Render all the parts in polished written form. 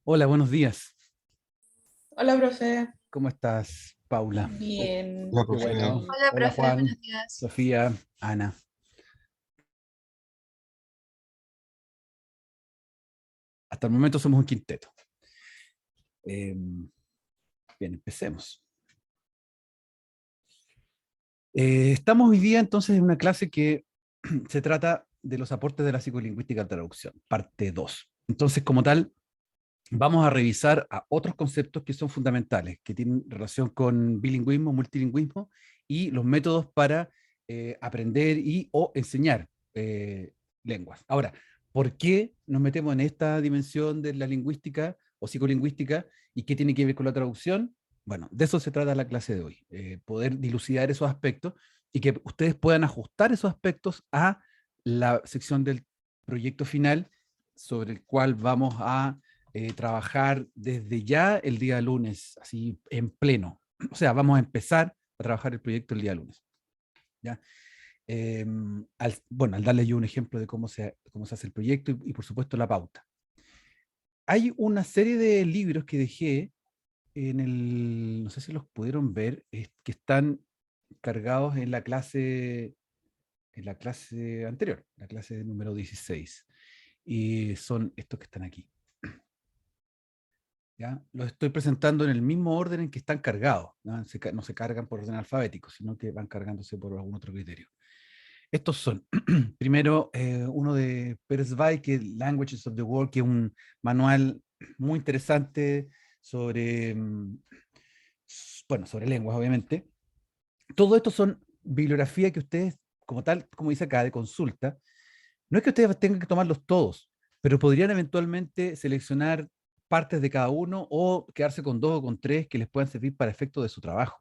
Hola, buenos días. Hola, profe. ¿Cómo estás, Paula? Bien. Hola, Qué profe. bueno. Hola, Hola, profe, Juan, buenos días. Sofía, Ana. Hasta el momento somos un quinteto. Eh, bien, empecemos. Estamos hoy día entonces en una clase que se trata de los aportes de la psicolingüística a traducción, parte 2. Entonces, como tal, vamos a revisar a otros conceptos que son fundamentales, que tienen relación con bilingüismo, multilingüismo y los métodos para aprender y o enseñar lenguas. Ahora, ¿por qué nos metemos en esta dimensión de la lingüística o psicolingüística y qué tiene que ver con la traducción? Bueno, de eso se trata la clase de hoy, poder dilucidar esos aspectos y que ustedes puedan ajustar esos aspectos a la sección del proyecto final sobre el cual vamos a trabajar desde ya el día lunes, así en pleno. O sea, vamos a empezar a trabajar el proyecto el día lunes. ¿Ya? Bueno, al darles yo un ejemplo de cómo se hace el proyecto y por supuesto la pauta. Hay una serie de libros que dejé no sé si los pudieron ver, que están cargados en la clase anterior, la clase número 16. Y son estos que están aquí. ¿Ya? Los estoy presentando en el mismo orden en que están cargados. No se cargan por orden alfabético, sino que van cargándose por algún otro criterio. Estos son, primero, uno de Peresvay, que es Languages of the World, que es un manual muy interesante sobre, bueno, sobre lenguas, obviamente. Todo esto son bibliografía que ustedes, como tal, como dice acá, de consulta. No es que ustedes tengan que tomarlos todos, pero podrían eventualmente seleccionar partes de cada uno o quedarse con dos o con tres que les puedan servir para efecto de su trabajo.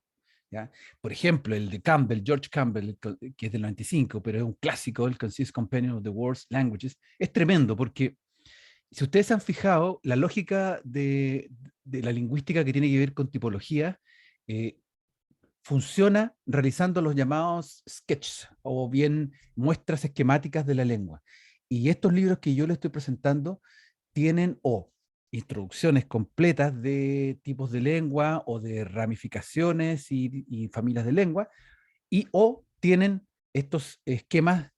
¿Ya? Por ejemplo, el de Campbell, George Campbell, que es del 95, pero es un clásico, el Concise Companion of the World's Languages, es tremendo porque si ustedes se han fijado, la lógica de la lingüística que tiene que ver con tipología eh, funciona realizando los llamados sketches o bien muestras esquemáticas de la lengua. Y estos libros que yo les estoy presentando tienen o introducciones completas de tipos de lengua o de ramificaciones y familias de lengua, y o tienen estos esquemas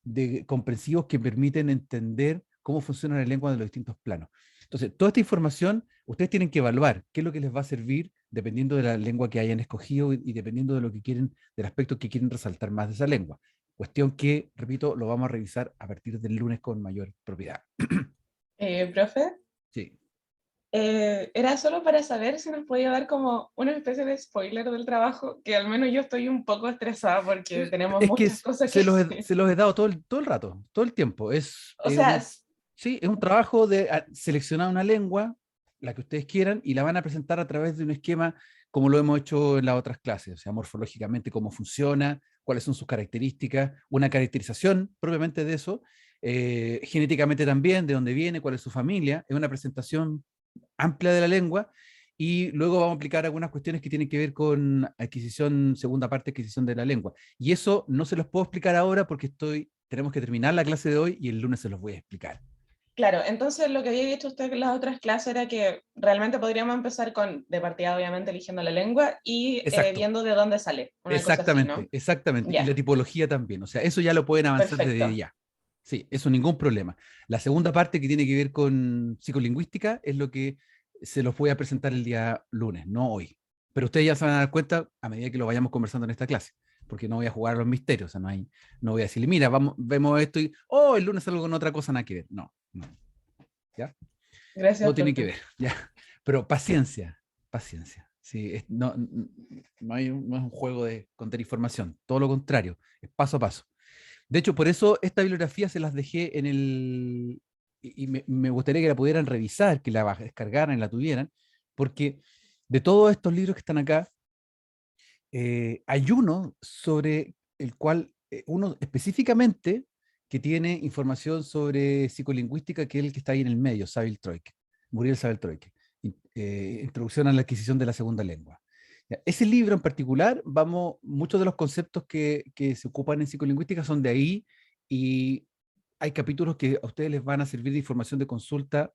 comprensivos que permiten entender cómo funciona la lengua de los distintos planos. Entonces, toda esta información ustedes tienen que evaluar qué es lo que les va a servir dependiendo de la lengua que hayan escogido y dependiendo de lo que quieren, del aspecto que quieren resaltar más de esa lengua. Cuestión que, repito, lo vamos a revisar a partir del lunes con mayor propiedad. Profe, Sí. era solo para saber si nos podía dar como una especie de spoiler del trabajo, que al menos yo estoy un poco estresada porque tenemos Es que muchas cosas que hacer. se los he dado todo el rato, todo el tiempo. O sea, Sí, es un trabajo de seleccionar una lengua, la que ustedes quieran, y la van a presentar a través de un esquema como lo hemos hecho en las otras clases, o sea, morfológicamente cómo funciona, cuáles son sus características, una caracterización propiamente de eso, genéticamente también, de dónde viene, cuál es su familia, es una presentación amplia de la lengua, y luego vamos a aplicar algunas cuestiones que tienen que ver con adquisición, segunda parte, adquisición de la lengua. Y eso no se los puedo explicar ahora porque tenemos que terminar la clase de hoy y el lunes se los voy a explicar. claro, entonces lo que había dicho usted en las otras clases era que realmente podríamos empezar con, de partida obviamente, eligiendo la lengua y Exacto, viendo de dónde sale, una cosa así, exactamente, ¿no? exactamente. Y la Ya, tipología también. O sea, eso ya lo pueden avanzar desde perfecto. ya. Sí, eso ningún problema. La segunda parte que tiene que ver con psicolingüística es lo que se los voy a presentar el día lunes, no hoy. Pero ustedes ya se van a dar cuenta a medida que lo vayamos conversando en esta clase, porque no voy a jugar a los misterios, o sea, no voy a decirle, mira, vamos, vemos esto y, oh, el lunes salgo con otra cosa, nada que ver. No, no, ¿ya? Gracias, Todo tiene que profe. ver, ¿ya? Pero paciencia, paciencia. Sí, no es un juego de contar información, todo lo contrario, es paso a paso. De hecho, por eso esta bibliografía se las dejé y me gustaría que la pudieran revisar, que la descargaran y la tuvieran, porque de todos estos libros que están acá, hay uno sobre el cual, uno específicamente, que tiene información sobre psicolingüística, que es el que está ahí en el medio, Saville Troike, Muriel Saville Troike, Introducción a la adquisición de la segunda lengua. Ya, ese libro en particular, muchos de los conceptos que se ocupan en psicolingüística son de ahí, y hay capítulos que a ustedes les van a servir de información de consulta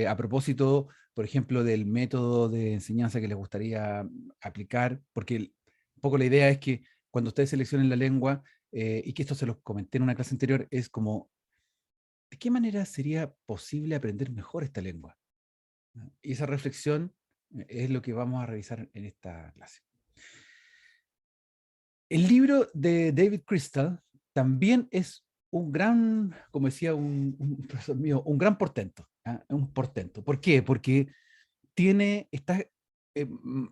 a propósito, por ejemplo, del método de enseñanza que les gustaría aplicar, porque un poco la idea es que cuando ustedes seleccionen la lengua, y que esto se los comenté en una clase anterior, es como, ¿de qué manera sería posible aprender mejor esta lengua? ¿No? Y esa reflexión es lo que vamos a revisar en esta clase. El libro de David Crystal también es un gran, como decía un profesor mío, un gran portento. ¿Ah? Un portento. ¿Por qué? Porque está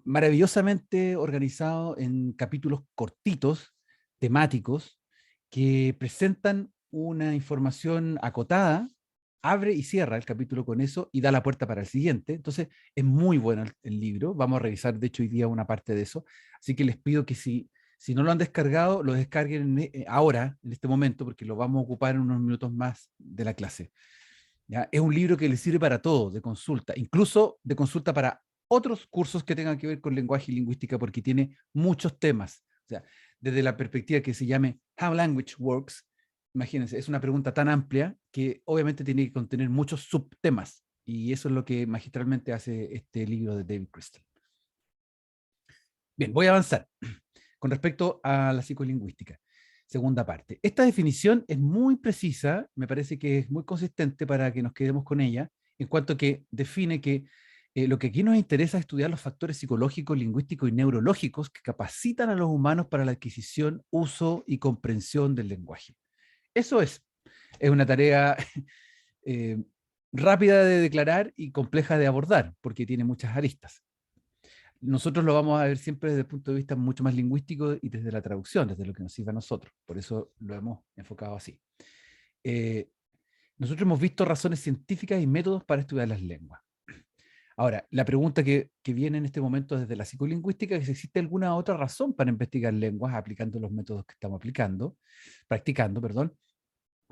maravillosamente organizado en capítulos cortitos, temáticos, que presentan una información acotada, abre y cierra el capítulo con eso y da la puerta para el siguiente. Entonces, es muy bueno el libro. Vamos a revisar, de hecho, hoy día una parte de eso. Así que les pido que si no lo han descargado, lo descarguen ahora, en este momento, porque lo vamos a ocupar en unos minutos más de la clase. ¿Ya? Es un libro que les sirve para todo, de consulta, incluso de consulta para otros cursos que tengan que ver con lenguaje y lingüística, porque tiene muchos temas. O sea, desde la perspectiva que se llame How Language Works, imagínense, es una pregunta tan amplia que obviamente tiene que contener muchos subtemas, y eso es lo que magistralmente hace este libro de David Crystal. Bien, voy a avanzar con respecto a la psicolingüística. Segunda parte. Esta definición es muy precisa, me parece que es muy consistente para que nos quedemos con ella, en cuanto que define que lo que aquí nos interesa es estudiar los factores psicológicos, lingüísticos y neurológicos que capacitan a los humanos para la adquisición, uso y comprensión del lenguaje. Eso es una tarea eh, rápida de declarar y compleja de abordar, porque tiene muchas aristas. Nosotros lo vamos a ver siempre desde el punto de vista mucho más lingüístico y desde la traducción, desde lo que nos sirve a nosotros. Por eso lo hemos enfocado así. Eh, Nosotros hemos visto razones científicas y métodos para estudiar las lenguas. Ahora, la pregunta que viene en este momento desde la psicolingüística es si existe alguna otra razón para investigar lenguas aplicando los métodos que estamos practicando, perdón.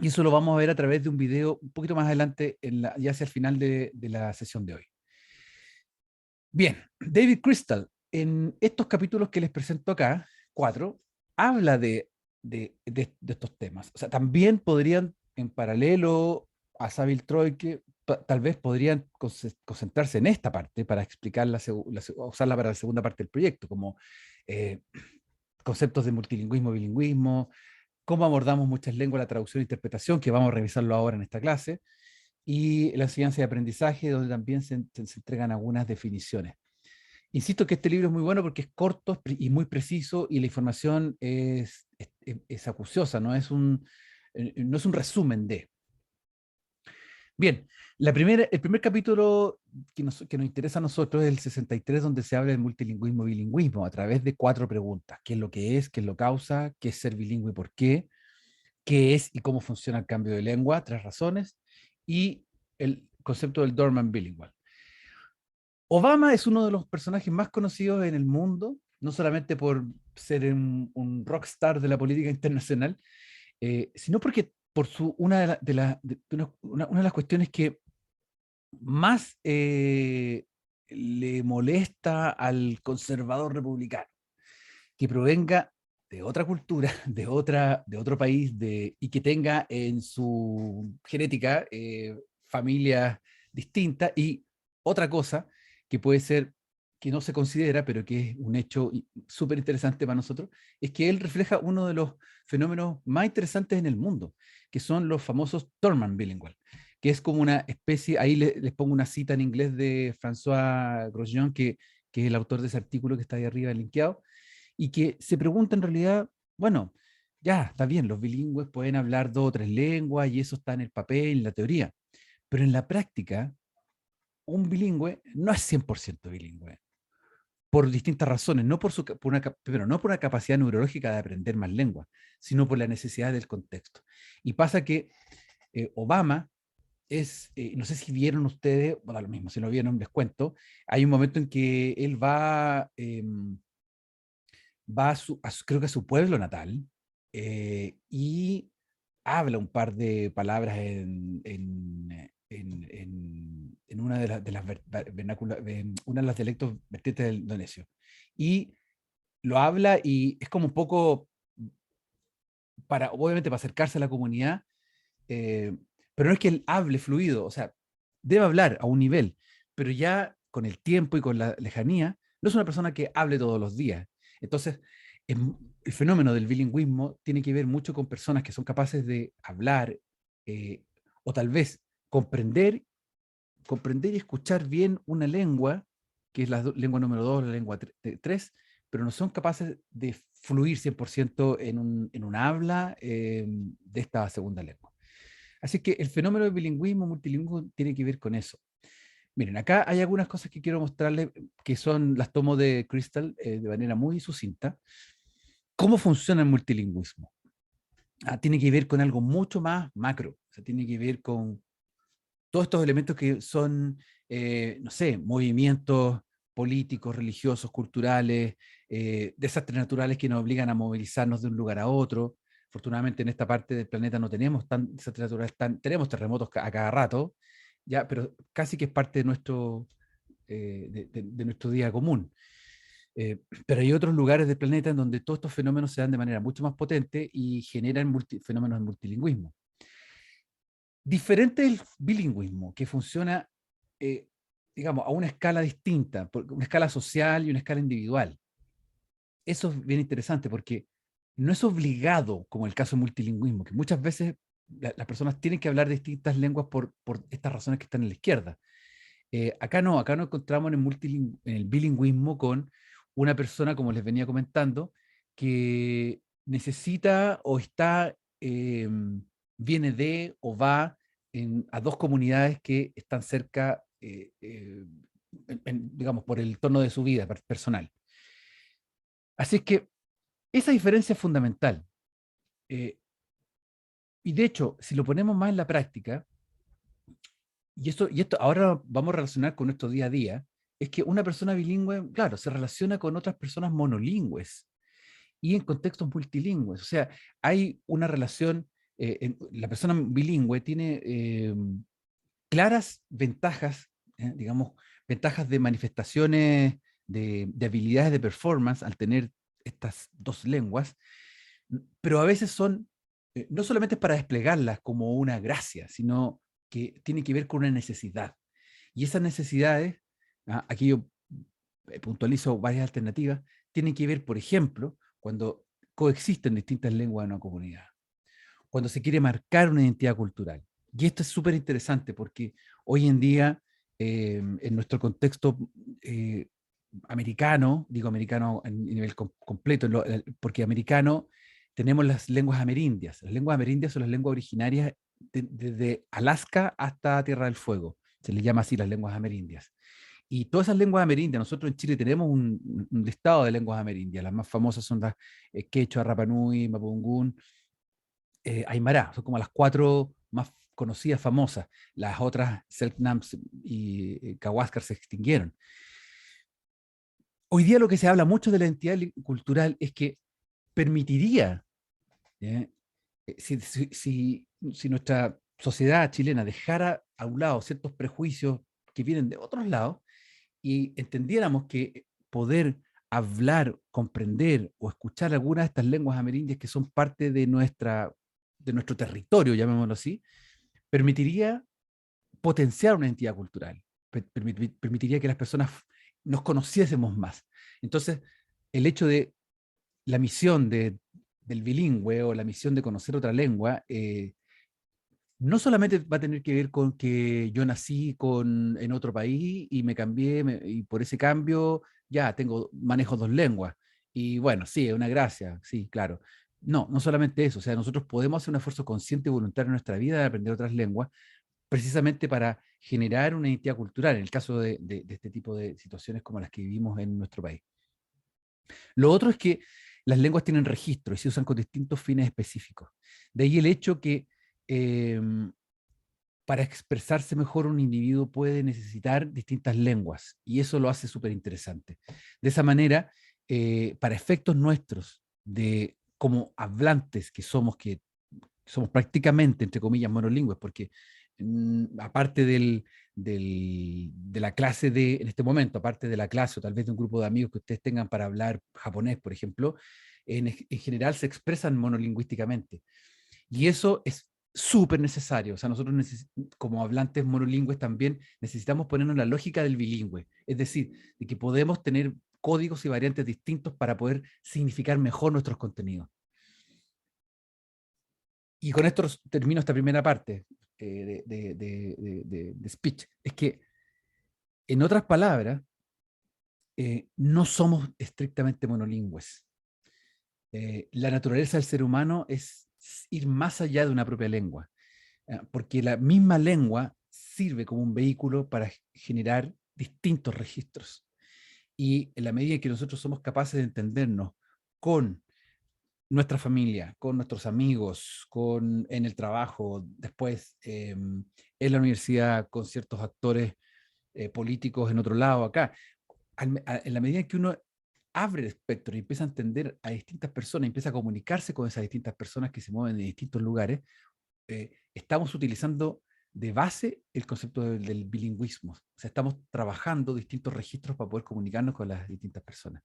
Y eso lo vamos a ver a través de un video un poquito más adelante, ya hacia el final de la sesión de hoy. Bien, David Crystal, en estos capítulos que les presento acá, 4, habla de estos temas. O sea, también podrían, en paralelo a Saville Troike, tal vez podrían concentrarse en esta parte para explicar usarla para la segunda parte del proyecto, como eh, conceptos de multilingüismo, bilingüismo, cómo abordamos muchas lenguas, la traducción e interpretación, que vamos a revisarlo ahora en esta clase, y la enseñanza y aprendizaje, donde también se entregan algunas definiciones. Insisto que este libro es muy bueno porque es corto y muy preciso y la información es acuciosa, no es un resumen de. Bien, el primer capítulo que nos interesa a nosotros es el 63, donde se habla del multilingüismo y bilingüismo a través de 4 preguntas. ¿Qué es lo que es? ¿Qué es lo causa? ¿Qué es ser bilingüe y por qué? ¿Qué es y cómo funciona el cambio de lengua? 3 razones. Y el concepto del Dorman Bilingual. Obama es uno de los personajes más conocidos en el mundo, no solamente por ser un rockstar de la política internacional, sino porque por una una de las cuestiones que más le molesta al conservador republicano, que provenga de otra cultura, de otro país, y que tenga en su genética familias distintas, y otra cosa que puede ser que no se considera, pero que es un hecho súper interesante para nosotros, es que él refleja uno de los fenómenos más interesantes en el mundo, que son los famosos Thurman Bilingual, que es como una especie, ahí les pongo una cita en inglés de François Grosjean, que es el autor de ese artículo que está ahí arriba linkeado, y que se pregunta en realidad, bueno, ya, está bien, los bilingües pueden hablar 2 o 3 lenguas y eso está en el papel, en la teoría, pero en la práctica, un bilingüe no es 100% bilingüe, por distintas razones, no pero no por una capacidad neurológica de aprender más lenguas, sino por la necesidad del contexto. Y pasa que Obama no sé si vieron ustedes, bueno, lo mismo, si no vieron, les cuento, hay un momento en que él va creo que a su pueblo natal, y habla un par de palabras en una una de las dialectos vertientes del indonesio. Y lo habla y es como un poco obviamente para acercarse a la comunidad, pero no es que él hable fluido, o sea, debe hablar a un nivel, pero ya con el tiempo y con la lejanía, no es una persona que hable todos los días. Entonces, el fenómeno del bilingüismo tiene que ver mucho con personas que son capaces de hablar eh, o tal vez comprender, comprender y escuchar bien una lengua, que es la lengua número 2, la lengua 3, pero no son capaces de fluir 100% en un habla de esta segunda lengua. Así que el fenómeno del bilingüismo, multilingüismo, tiene que ver con eso. Miren, acá hay algunas cosas que quiero mostrarles que son, las tomo de Crystal de manera muy sucinta. ¿Cómo funciona el multilingüismo? Tiene que ver con algo mucho más macro, o sea, tiene que ver con todos estos elementos que son, no sé, movimientos políticos, religiosos, culturales, desastres naturales que nos obligan a movilizarnos de un lugar a otro. Afortunadamente en esta parte del planeta no tenemos desastres naturales, tenemos terremotos a cada rato, ya, pero casi que es parte de nuestro, de nuestro día común. Pero hay otros lugares del planeta en donde todos estos fenómenos se dan de manera mucho más potente y generan fenómenos de multilingüismo. Diferente del bilingüismo, que funciona, eh, digamos, a una escala distinta, una escala social y una escala individual. Eso es bien interesante porque no es obligado, como el caso del multilingüismo, que muchas veces las personas tienen que hablar distintas lenguas por estas razones que están en la izquierda. Acá no, acá nos encontramos en en el bilingüismo con una persona, como les venía comentando, que necesita o está, viene de o va a dos comunidades que están cerca, digamos, por el tono de su vida personal. Así es que esa diferencia es fundamental. eh, y de hecho, si lo ponemos más en la práctica, y esto ahora vamos a relacionar con nuestro día a día, es que una persona bilingüe, claro, se relaciona con otras personas monolingües y en contextos multilingües. O sea, hay una relación, la persona bilingüe tiene claras ventajas, digamos, ventajas de manifestaciones de habilidades de performance al tener estas dos lenguas, pero a veces son, no solamente para desplegarlas como una gracia, sino que tiene que ver con una necesidad. Y esas necesidades, aquí yo puntualizo varias alternativas, tienen que ver, por ejemplo, cuando coexisten distintas lenguas en una comunidad, cuando se quiere marcar una identidad cultural. Y esto es súper interesante porque hoy en día, en nuestro contexto eh, americano, digo americano en nivel completo, porque americano tenemos las lenguas amerindias. Las lenguas amerindias son las lenguas originarias desde Alaska hasta Tierra del Fuego. Se les llama así las lenguas amerindias. Y todas esas lenguas amerindias, nosotros en Chile tenemos un listado de lenguas amerindias. Las más famosas son las quechua, Rapa Nui, Mapudungún, Aymara. Son como las cuatro más conocidas, famosas. Las otras, Selknams y Kawáskar, se extinguieron. Hoy día lo que se habla mucho de la identidad cultural es que permitiría, ¿eh? Si nuestra sociedad chilena dejara a un lado ciertos prejuicios que vienen de otros lados y entendiéramos que poder hablar, comprender o escuchar algunas de estas lenguas amerindias que son parte de nuestro territorio, llamémoslo así, permitiría potenciar una identidad cultural, permitiría que las personas nos conociésemos más. Entonces, el hecho de la misión del bilingüe o la misión de conocer otra lengua, no solamente va a tener que ver con que yo nací en otro país y me cambié, y por ese cambio ya manejo dos lenguas. Y bueno, sí, es una gracia, sí, claro. No, no solamente eso, o sea, nosotros podemos hacer un esfuerzo consciente y voluntario en nuestra vida de aprender otras lenguas, precisamente para generar una identidad cultural, en el caso de este tipo de situaciones como las que vivimos en nuestro país. Lo otro es que las lenguas tienen registro y se usan con distintos fines específicos. De ahí el hecho que para expresarse mejor un individuo puede necesitar distintas lenguas y eso lo hace súper interesante. De esa manera, para efectos nuestros, de como hablantes que somos prácticamente, entre comillas, monolingües, porque aparte de la clase en este momento, aparte de la clase o tal vez de un grupo de amigos que ustedes tengan para hablar japonés, por ejemplo, en general se expresan monolingüísticamente. Y eso es súper necesario. O sea, nosotros como hablantes monolingües también necesitamos ponernos en la lógica del bilingüe. Es decir, de que podemos tener códigos y variantes distintos para poder significar mejor nuestros contenidos. Y con esto termino esta primera parte de speech. Es que, en otras palabras, no somos estrictamente monolingües. La naturaleza del ser humano es ir más allá de una propia lengua, porque la misma lengua sirve como un vehículo para generar distintos registros. Y en la medida en que nosotros somos capaces de entendernos con nuestra familia, con nuestros amigos, en el trabajo, después en la universidad, con ciertos actores políticos en otro lado, acá, en la medida en que uno abre el espectro y empieza a entender a distintas personas, empieza a comunicarse con esas distintas personas que se mueven en distintos lugares, estamos utilizando de base el concepto del bilingüismo. O sea, estamos trabajando distintos registros para poder comunicarnos con las distintas personas.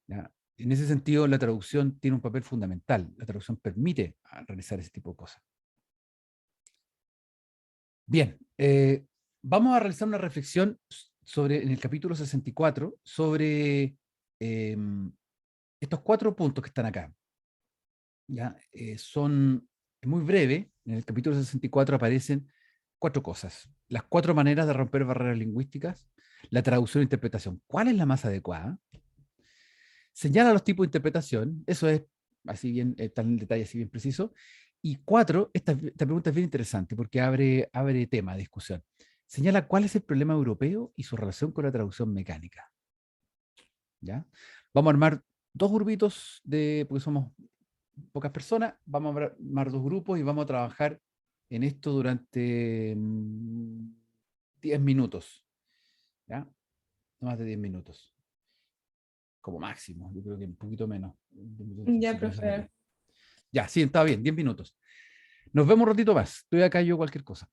¿Ya? En ese sentido, la traducción tiene un papel fundamental. La traducción permite realizar ese tipo de cosas. Bien, vamos a realizar una reflexión en el capítulo 64 sobre estos 4 puntos que están acá. ¿Ya? Son muy breve. En el capítulo 64 aparecen 4 cosas. Las 4 maneras de romper barreras lingüísticas, la traducción e interpretación. ¿Cuál es la más adecuada? Señala los tipos de interpretación. Eso es así bien, está en el detalle así bien preciso. Y 4, esta pregunta es bien interesante porque abre tema de discusión. Señala cuál es el problema europeo y su relación con la traducción mecánica. ¿Ya? Vamos a armar 2 grupitos porque somos pocas personas, vamos a armar 2 grupos y vamos a trabajar en esto durante 10 minutos, ¿ya? No más de 10 minutos, como máximo, yo creo que un poquito menos. Ya, Si no es profe. ya, sí, está bien, 10 minutos. Nos vemos un ratito más, estoy acá yo cualquier cosa.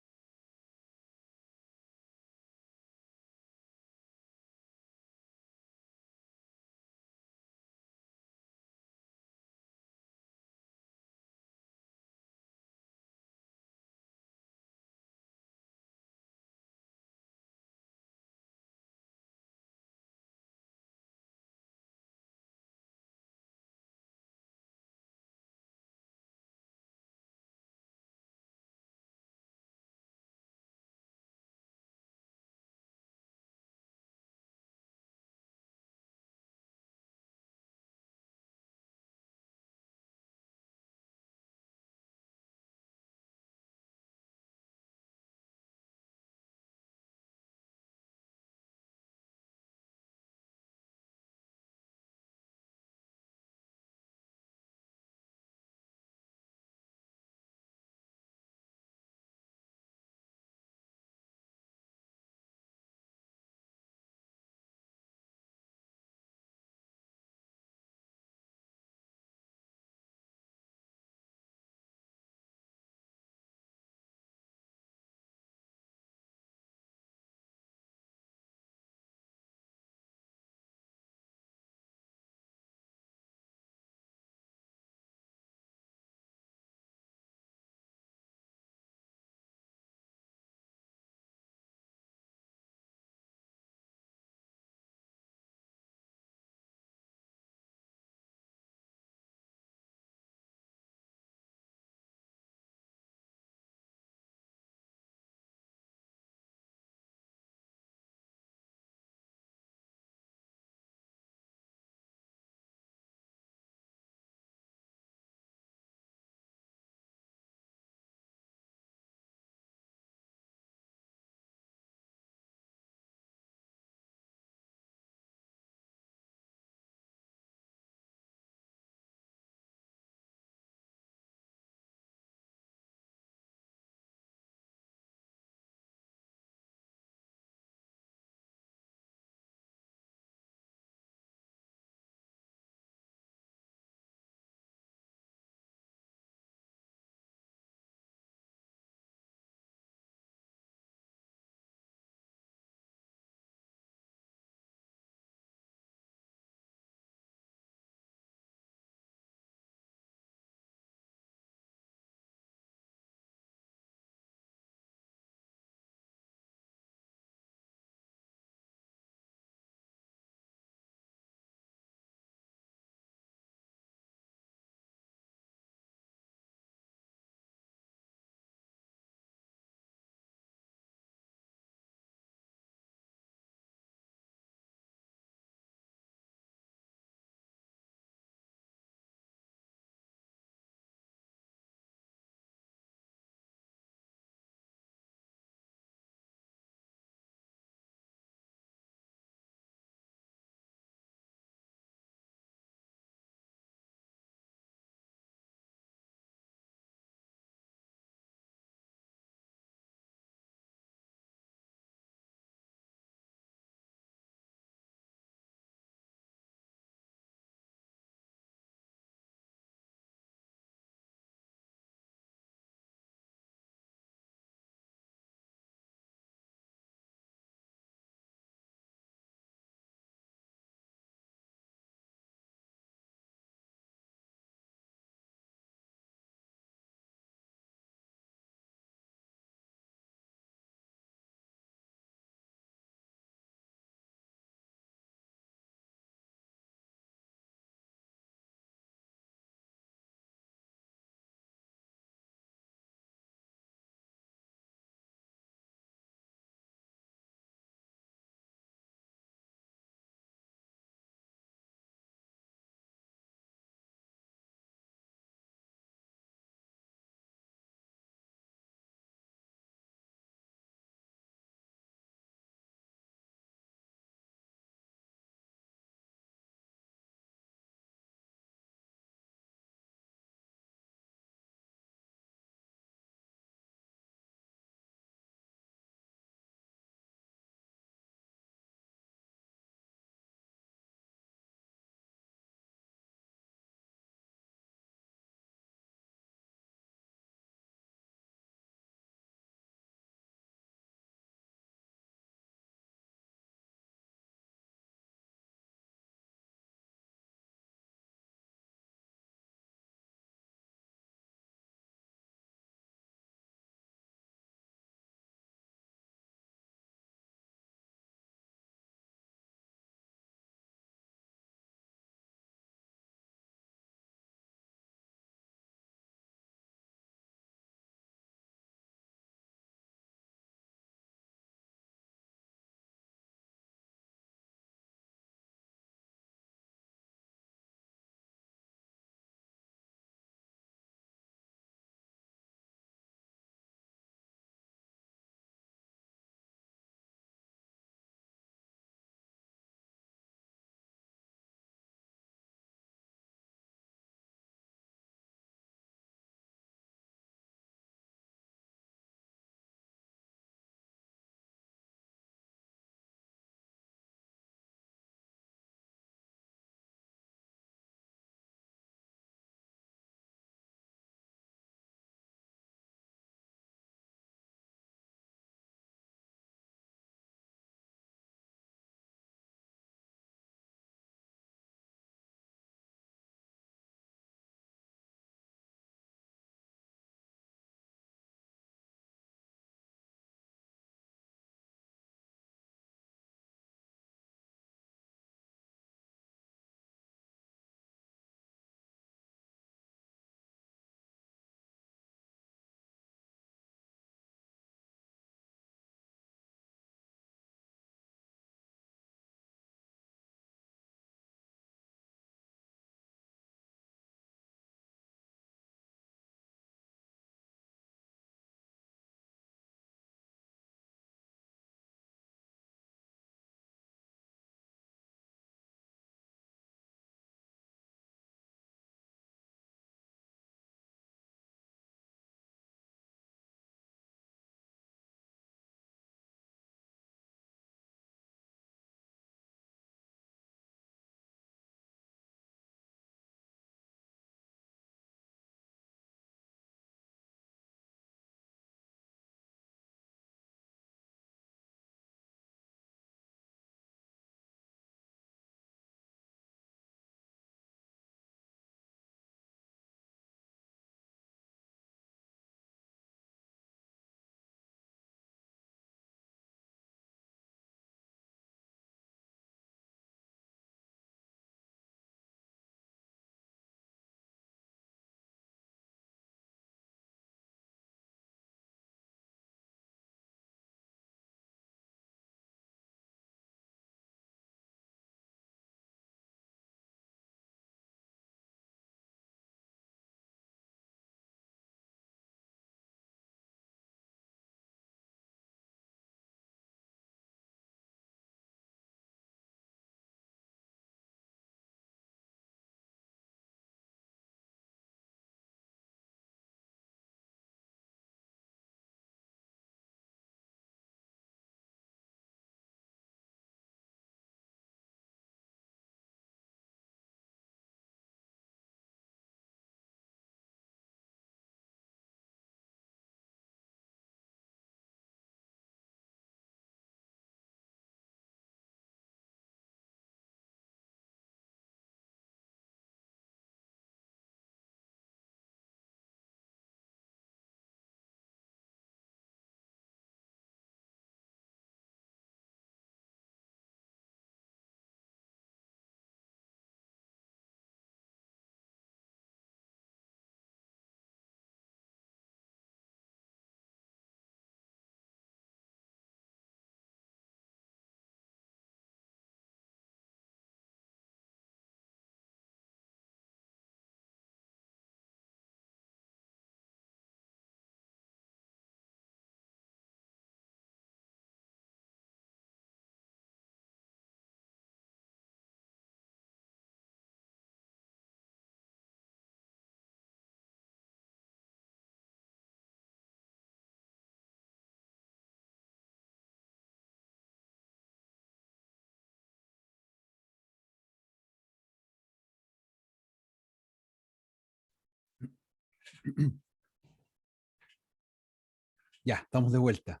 Ya, estamos de vuelta,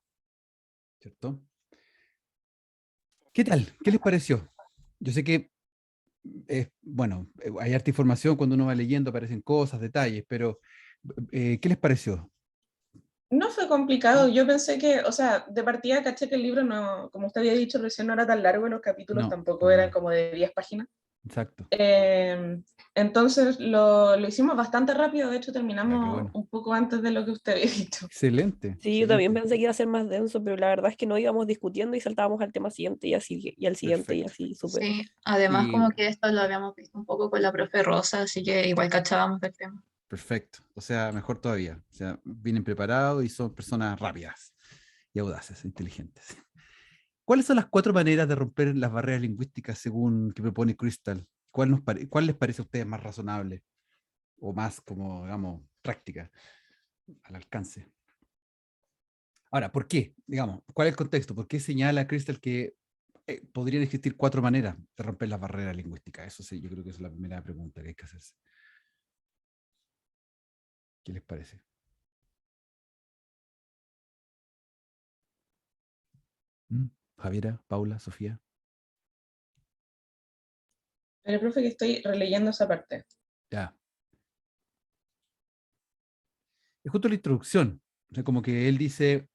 ¿cierto? ¿Qué tal? ¿Qué les pareció? Yo sé que, bueno, hay harta información cuando uno va leyendo, aparecen cosas, detalles, pero ¿qué les pareció? No fue complicado, yo pensé que, o sea, de partida caché que el libro no, como usted había dicho recién, no era tan largo, los capítulos No, tampoco para eran nada. como de 10 páginas. Exacto. Entonces lo hicimos bastante rápido, de hecho Ya, qué terminamos bueno. un poco antes de lo que usted había dicho. Excelente, Sí, yo también excelente. pensé que iba a ser más denso, pero la verdad es que no íbamos discutiendo y saltábamos al tema siguiente y así, y al siguiente y Perfecto. así, súper. Sí, además Y como que esto lo habíamos visto un poco con la profe Rosa, así que igual cachábamos del tema. perfecto. O sea, mejor todavía. O sea, vienen preparados y son personas rápidas y audaces, inteligentes. ¿Cuáles son las 4 maneras de romper las barreras lingüísticas según que propone Crystal? ¿Cuál les parece a ustedes más razonable o más, como, digamos, práctica, al alcance? Ahora, ¿por qué? Digamos, ¿cuál es el contexto? ¿Por qué señala Crystal que podrían existir 4 maneras de romper las barreras lingüísticas? Eso sí, yo creo que esa es la primera pregunta que hay que hacerse. ¿Qué les parece? ¿Mm? Javiera, Paula, Sofía. Pero profe, que estoy releyendo esa parte. Ya. Es justo la introducción. O sea, como que él dice,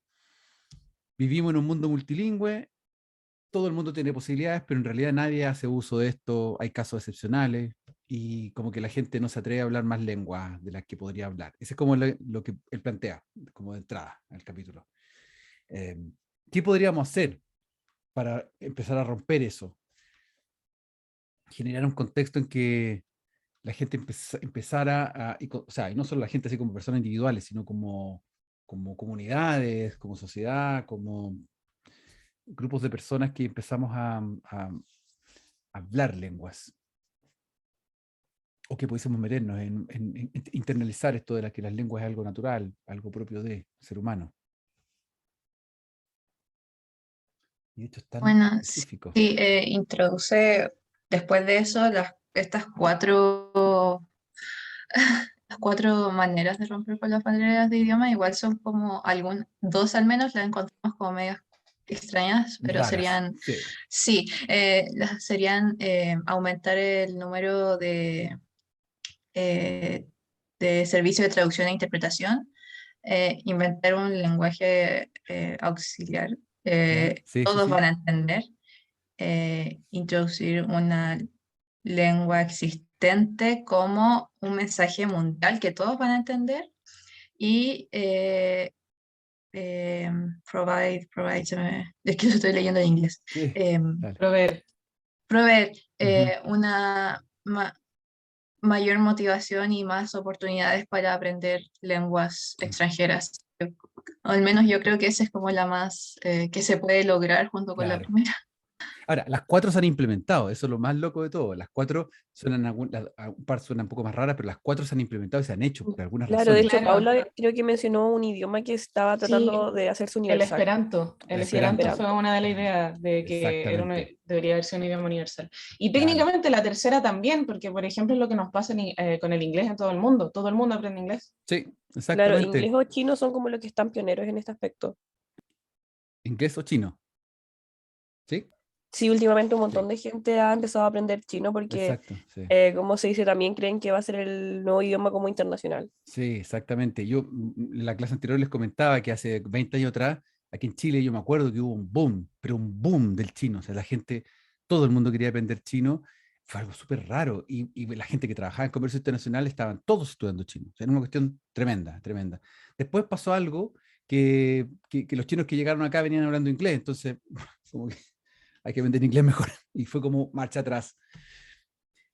vivimos en un mundo multilingüe, todo el mundo tiene posibilidades, pero en realidad nadie hace uso de esto, hay casos excepcionales y como que la gente no se atreve a hablar más lenguas de las que podría hablar. Ese es como lo que él plantea, como de entrada al capítulo. Eh, ¿Qué podríamos hacer para empezar a romper eso? Generar un contexto en que la gente empezara o sea, y no solo la gente así como personas individuales, sino como comunidades, como sociedad, como grupos de personas que empezamos a hablar lenguas. O que pudiésemos meternos en internalizar esto de que las lenguas es algo natural, algo propio del ser humano. Y de hecho es tan Bueno, específico. sí, introduce después de eso estas las 4 maneras de romper con las barreras de idioma, igual son como dos al menos las encontramos como medias extrañas, pero Raras, serían, sí. sí, serían aumentar el número eh, de servicios de traducción e interpretación, inventar un lenguaje auxiliar, ¿Ya? Sí, sí, todos sí. van a entender, introducir una lengua existente como un mensaje mundial que todos van a entender y es que lo estoy leyendo en inglés. Sí, Em, dale. Proveer. proveer Ujú. una mayor motivación y más oportunidades para aprender lenguas extranjeras. Al menos yo creo que esa es como la más que se puede lograr junto con la Claro. primera. Ahora, las 4 se han implementado, eso es lo más loco de todo. Las 4 suenan, un par suenan un poco más raras, pero las 4 se han implementado y se han hecho por algunas Claro, de razones. hecho, Claro, Paula creo que mencionó un idioma que estaba sí, tratando de hacerse el universal. Esperanto. El El Sí, el Esperanto Esperanto. fue Esperanto. una de las ideas de que Exactamente. debería haber sido un idioma universal. Y Claro. técnicamente la tercera también, porque por ejemplo es lo que nos pasa con el inglés en todo el mundo aprende inglés. Sí, Claro, exactamente. inglés o chino son como los que están pioneros en este aspecto. ¿Inglés o chino? ¿Sí? Sí, últimamente un montón Sí, de gente ha empezado a aprender chino porque, exacto. Sí. como se dice, también creen que va a ser el nuevo idioma como internacional. Sí, exactamente. Yo en la clase anterior les comentaba que hace 20 años atrás, aquí en Chile, yo me acuerdo que hubo un boom, pero un boom del chino. O sea, la gente, todo el mundo quería aprender chino. Fue algo súper raro. Y la gente que trabajaba en comercio internacional estaban todos estudiando chino. O sea, era una cuestión tremenda, tremenda. Después pasó algo que los chinos que llegaron acá venían hablando inglés. Entonces, como que hay que vender inglés mejor. Y fue como marcha atrás.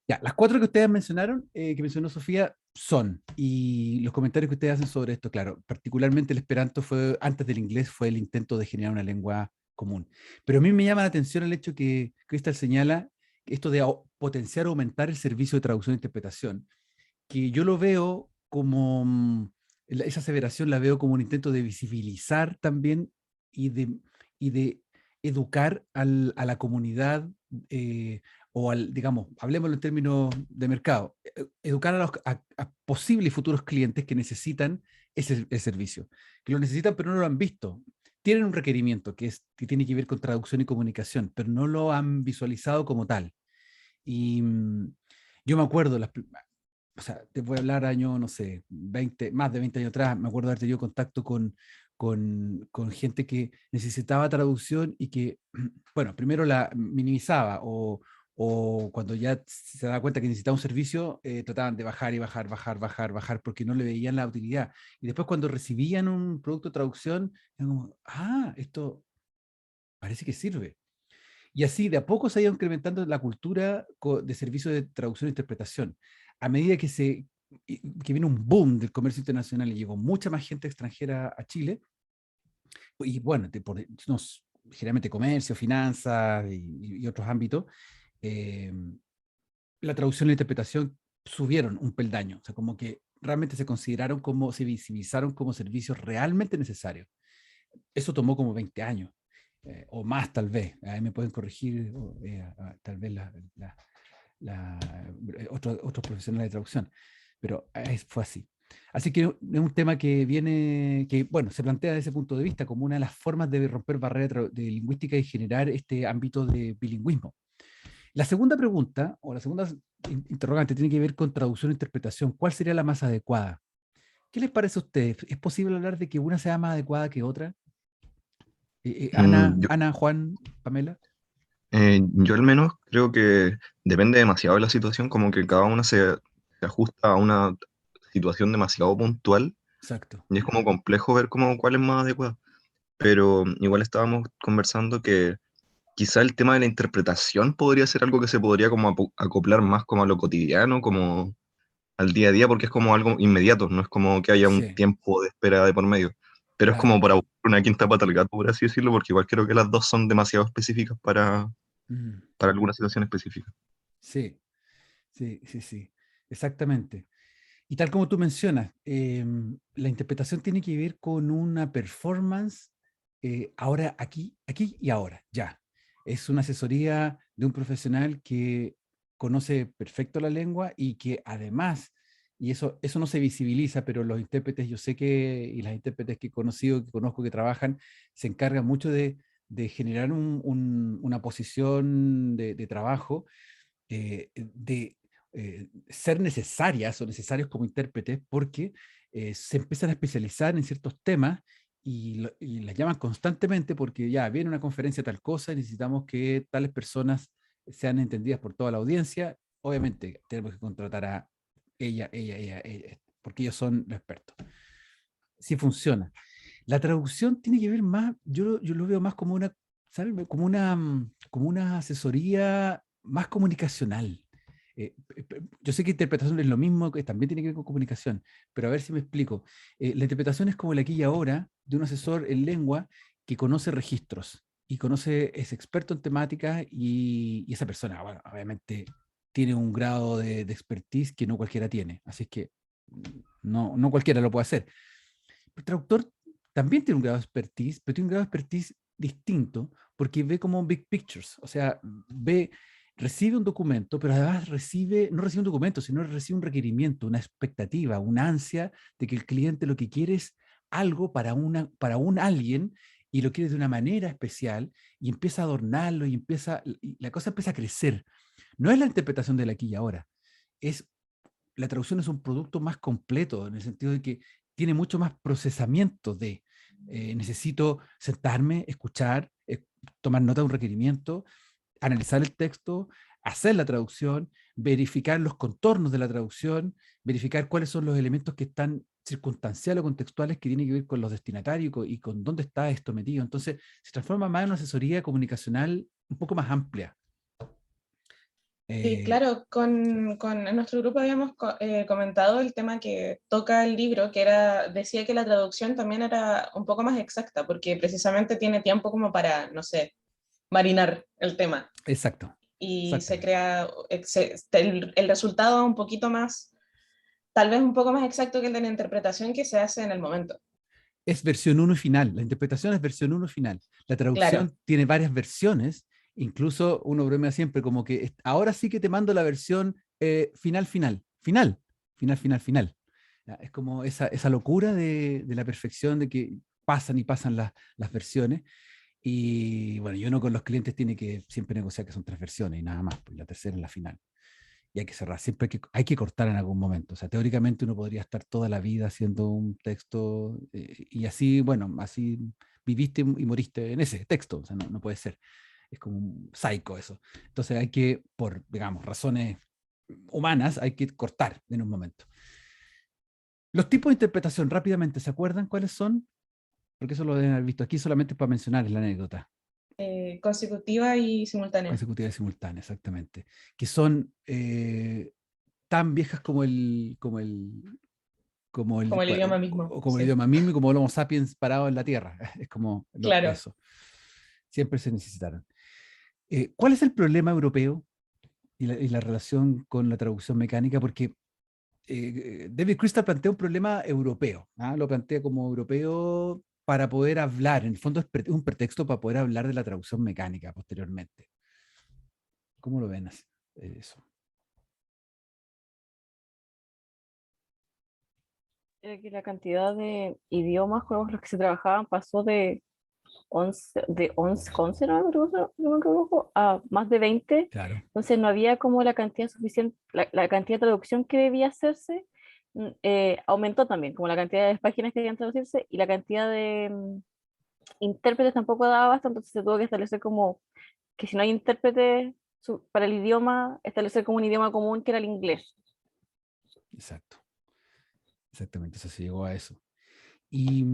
Ya, las 4 que ustedes mencionaron, que mencionó Sofía, son, y los comentarios que ustedes hacen sobre esto, claro, particularmente el Esperanto fue, antes del inglés, fue el intento de generar una lengua común. Pero a mí me llama la atención el hecho que Crystal señala, esto de potenciar o aumentar el servicio de traducción e interpretación, que yo lo veo como, esa aseveración la veo como un intento de visibilizar también y de educar a la comunidad, o digamos, hablemoslo en términos de mercado, educar a posibles y futuros clientes que necesitan el servicio, que lo necesitan pero no lo han visto. Tienen un requerimiento que tiene que ver con traducción y comunicación, pero no lo han visualizado como tal. Y yo me acuerdo, o sea, te voy a hablar año, no sé, más de 20 años atrás, me acuerdo de haber tenido contacto con gente que necesitaba traducción y que, bueno, primero la minimizaba o cuando ya se daba cuenta que necesitaba un servicio, trataban de bajar y bajar, porque no le veían la utilidad. Y después cuando recibían un producto de traducción, eran como, esto parece que sirve. Y así de a poco se ha ido incrementando la cultura de servicio de traducción e interpretación. A medida que viene un boom del comercio internacional y llegó mucha más gente extranjera a Chile, y bueno, generalmente comercio, finanzas y otros ámbitos, eh, la traducción y la interpretación subieron un peldaño, o sea, como que realmente se visibilizaron como servicios realmente necesarios. Eso tomó como 20 años, o más tal vez. Ahí me pueden corregir tal vez otros profesionales de traducción, pero fue así. Así que es un tema que viene, que bueno, se plantea desde ese punto de vista como una de las formas de romper barreras de lingüística y generar este ámbito de bilingüismo. La segunda pregunta, o la segunda interrogante, tiene que ver con traducción e interpretación. ¿Cuál sería la más adecuada? ¿Qué les parece a ustedes? ¿Es posible hablar de que una sea más adecuada que otra? Mm, yo, Ana, Juan, Pamela. yo al menos creo que depende demasiado de la situación, como que cada una se ajusta a una situación demasiado puntual Exacto. y es como complejo ver como cuál es más adecuada. Pero igual estábamos conversando que quizá el tema de la interpretación podría ser algo que se podría como acoplar más como a lo cotidiano, como al día a día, porque es como algo inmediato, no es como que haya un Sí, tiempo de espera de por medio. Pero es como claro. para buscar una quinta pata al gato, por así decirlo, porque igual creo que las dos son demasiado específicas Mm, para alguna situación específica. sí, sí. Exactamente. Y tal como tú mencionas, la interpretación tiene que ver con una performance ahora, aquí y ahora, ya. Es una asesoría de un profesional que conoce perfecto la lengua y que además, y eso no se visibiliza, pero los intérpretes, yo sé y las intérpretes que he conocido, que conozco, que trabajan, se encargan mucho de generar una posición de trabajo de ser necesarias o necesarios como intérpretes porque se empiezan a especializar en ciertos temas y las llaman constantemente porque ya viene una conferencia tal cosa y necesitamos que tales personas sean entendidas por toda la audiencia. Obviamente tenemos que contratar a ella, porque ellos son los expertos. Sí funciona. La traducción tiene que ver más, yo lo veo más como una, ¿sabes? Como una asesoría más comunicacional. Yo sé que interpretación es lo mismo, que también tiene que ver con comunicación, pero a ver si me explico. La interpretación es como el aquí y ahora de un asesor en lengua que conoce registros y es experto en temáticas y esa persona, bueno, obviamente tiene un grado de expertise que no cualquiera tiene, así es que no cualquiera lo puede hacer. El traductor también tiene un grado de expertise, pero tiene un grado de expertise distinto porque ve como big pictures, o sea, recibe un documento, pero además no recibe un documento, sino recibe un requerimiento, una expectativa, una ansia de que el cliente lo que quiere es algo para un alguien y lo quiere de una manera especial y empieza a adornarlo y la cosa empieza a crecer. No es la interpretación del aquí y ahora, es la traducción es un producto más completo, en el sentido de que tiene mucho más procesamiento necesito sentarme, escuchar, tomar nota de un requerimiento, analizar el texto, hacer la traducción, verificar los contornos de la traducción, verificar cuáles son los elementos que están circunstanciales o contextuales que tienen que ver con los destinatarios y con dónde está esto metido. Entonces, se transforma más en una asesoría comunicacional un poco más amplia. Sí, claro, en nuestro grupo habíamos comentado el tema que toca el libro, decía que la traducción también era un poco más exacta, porque precisamente tiene tiempo como para, no sé, marinar el tema. Exacto. Y se Exactamente. crea el resultado un poquito más, tal vez un poco más exacto que el de la interpretación que se hace en el momento. Es versión 1 final. La interpretación es versión 1 final. La Claro, traducción tiene varias versiones Incluso uno bromea siempre como que ahora sí que te mando la versión final, final, final, final, final, final. ¿Ya? Es como esa locura de la perfección, de que pasan y pasan las versiones. Y bueno, y uno con los clientes tiene que siempre negociar que son 3 versiones y nada más, pues la tercera es la final. Y hay que cerrar, siempre hay que cortar en algún momento. O sea, teóricamente uno podría estar toda la vida haciendo un texto y así, bueno, así viviste y moriste en ese texto. O sea, no puede ser. Es como un psycho eso. Entonces hay que, por, digamos, razones humanas, hay que cortar en un momento. Los tipos de interpretación, rápidamente, ¿se acuerdan cuáles son? Porque eso lo deben haber visto aquí solamente para mencionar la anécdota. Consecutiva y simultánea. Consecutiva y simultánea, exactamente. Que son tan viejas como Como el idioma mismo. como el Sí. idioma mismo y como el Homo sapiens parado en la Tierra. Es como Claro. eso. Siempre se necesitaron. ¿Cuál es el problema europeo y la relación con la traducción mecánica? Porque David Crystal plantea un problema europeo. ¿Ah? Lo plantea como europeo para poder hablar. En el fondo es un pretexto para poder hablar de la traducción mecánica posteriormente. ¿Cómo lo ven eso? Era que la cantidad de idiomas con los que se trabajaban pasó de 11 no me equivoco, a más de 20. Claro. Entonces no había como la cantidad suficiente, la cantidad de traducción que debía hacerse aumentó también, como la cantidad de páginas que debían traducirse y la cantidad de intérpretes tampoco daba basta, entonces se tuvo que establecer como que si no hay intérprete para el idioma, establecer como un idioma común que era el inglés. Exacto. Exactamente, eso se llegó a eso. Y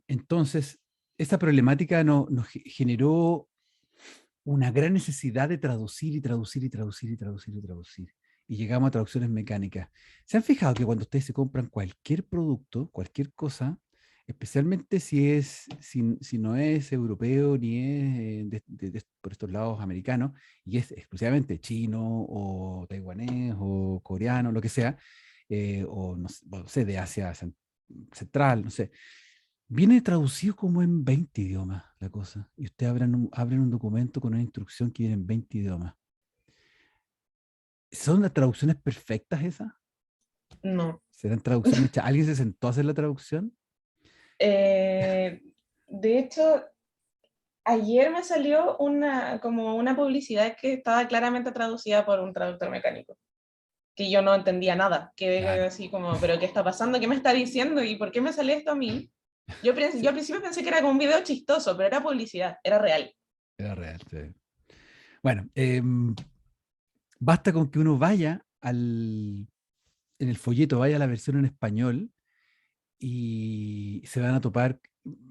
entonces, esta problemática nos generó una gran necesidad de traducir y traducir y traducir y traducir y traducir. Y llegamos a traducciones mecánicas. ¿Se han fijado que cuando ustedes se compran cualquier producto, cualquier cosa, especialmente si no es europeo ni es por estos lados americanos, y es exclusivamente chino o taiwanés o coreano, lo que sea, o no sé, de Asia Central, no sé, viene traducido como en 20 idiomas la cosa. Y ustedes abren un documento con una instrucción que viene en 20 idiomas. ¿Son las traducciones perfectas esas? No. ¿Serán traducciones hechas? ¿Alguien se sentó a hacer la traducción? De hecho, ayer me salió como una publicidad que estaba claramente traducida por un traductor mecánico, que yo no entendía nada, que Claro. así como, pero ¿qué está pasando? ¿Qué me está diciendo? ¿Y por qué me sale esto a mí? Yo al principio pensé que era como un video chistoso, pero era publicidad, era real. Era real, sí. Bueno, basta con que uno vaya en el folleto, vaya a la versión en español y se van a topar,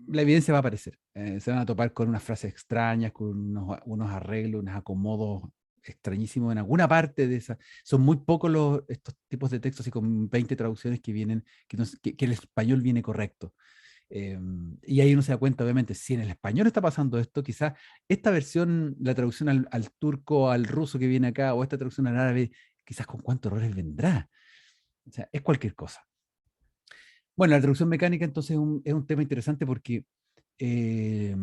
la evidencia va a aparecer, se van a topar con unas frases extrañas, con unos arreglos, unos acomodos extrañísimos en alguna parte de esa. Son muy pocos estos tipos de textos y con 20 traducciones que vienen, que el español viene correcto. Y ahí uno se da cuenta, obviamente, si en el español está pasando esto, quizás esta versión, la traducción al turco, al ruso que viene acá, o esta traducción al árabe, quizás con cuántos errores vendrá. O sea, es cualquier cosa. Bueno, la traducción mecánica entonces es un tema interesante porque eh,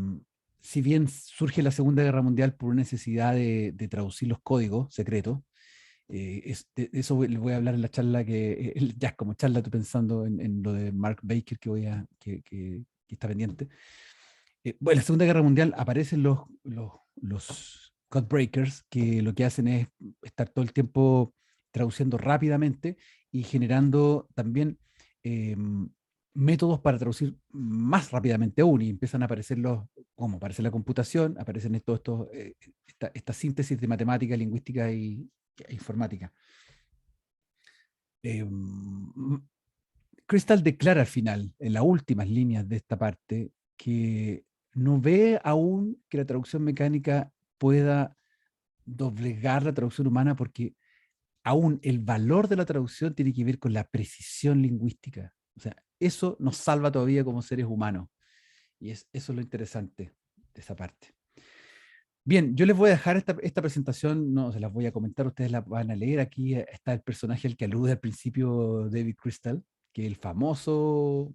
si bien surge la Segunda Guerra Mundial por una necesidad de traducir los códigos secretos, de eso les voy a hablar en la charla ya como charla estoy pensando en lo de Mark Baker que está pendiente. Bueno, en la Segunda Guerra Mundial aparecen los codebreakers que lo que hacen es estar todo el tiempo traduciendo rápidamente y generando también métodos para traducir más rápidamente aún, y empiezan a aparecer como aparece la computación, aparecen esta síntesis de matemática, lingüística e informática. Crystal declara al final, en las últimas líneas de esta parte, que no ve aún que la traducción mecánica pueda doblegar la traducción humana porque aún el valor de la traducción tiene que ver con la precisión lingüística. O sea, eso nos salva todavía como seres humanos. Y eso es lo interesante de esa parte. Bien, yo les voy a dejar esta presentación, no se las voy a comentar, ustedes la van a leer. Aquí está el personaje al que alude al principio David Crystal, que es el famoso